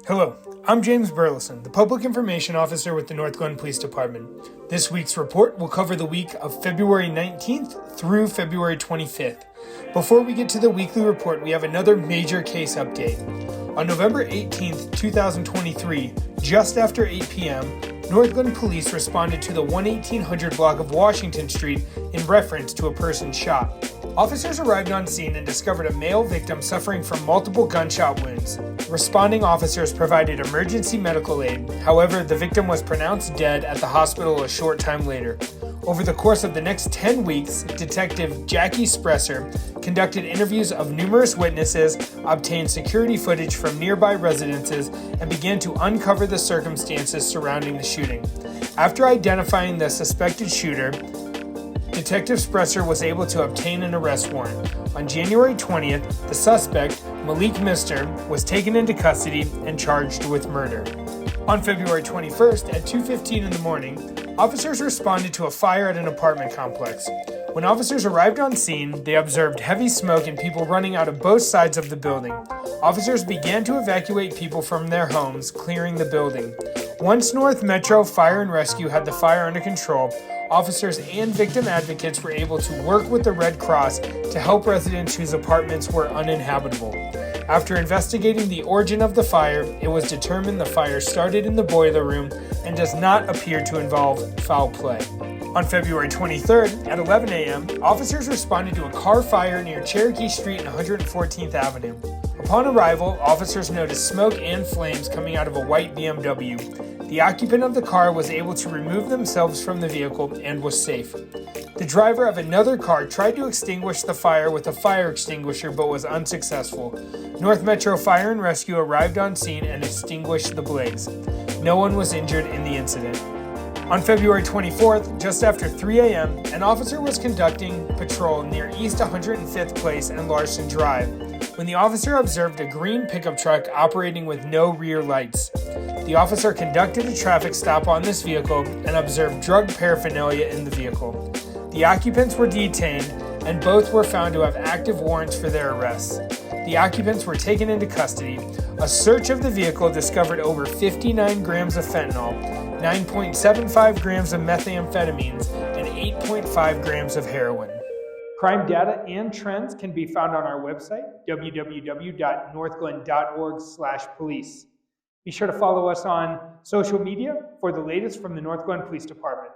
Hello, I'm James Burleson, the Public Information Officer with the North Glen Police Department. This week's report will cover the week of February 19th through February 25th. Before we get to the weekly report, we have another major case update. On November 18th, 2023, just after 8 p.m., North Glen Police responded to the 11800 block of Washington Street in reference to a person shot. Officers arrived on scene and discovered a male victim suffering from multiple gunshot wounds. Responding officers provided emergency medical aid. However, the victim was pronounced dead at the hospital a short time later. Over the course of the next 10 weeks, Detective Jackie Spresser conducted interviews of numerous witnesses, obtained security footage from nearby residences, and began to uncover the circumstances surrounding the shooting. After identifying the suspected shooter, Detective Spresser was able to obtain an arrest warrant. On January 20th, the suspect, Malik Mister, was taken into custody and charged with murder. On February 21st at 2:15 in the morning, officers responded to a fire at an apartment complex. When officers arrived on scene, they observed heavy smoke and people running out of both sides of the building. Officers began to evacuate people from their homes, clearing the building. Once North Metro Fire and Rescue had the fire under control, officers and victim advocates were able to work with the Red Cross to help residents whose apartments were uninhabitable. After investigating the origin of the fire, it was determined the fire started in the boiler room and does not appear to involve foul play. On February 23rd at 11 a.m., officers responded to a car fire near Cherokee Street and 114th Avenue. Upon arrival, officers noticed smoke and flames coming out of a white BMW. The occupant of the car was able to remove themselves from the vehicle and was safe. The driver of another car tried to extinguish the fire with a fire extinguisher but was unsuccessful. North Metro Fire and Rescue arrived on scene and extinguished the blaze. No one was injured in the incident. On February 24th, just after 3 a.m., an officer was conducting patrol near East 105th Place and Larson Drive when the officer observed a green pickup truck operating with no rear lights. The officer conducted a traffic stop on this vehicle and observed drug paraphernalia in the vehicle. The occupants were detained, and both were found to have active warrants for their arrests. The occupants were taken into custody. A search of the vehicle discovered over 59 grams of fentanyl, 9.75 grams of methamphetamines, and 8.5 grams of heroin. Crime data and trends can be found on our website, www.northglen.org/police. Be sure to follow us on social media for the latest from the North Glen Police Department.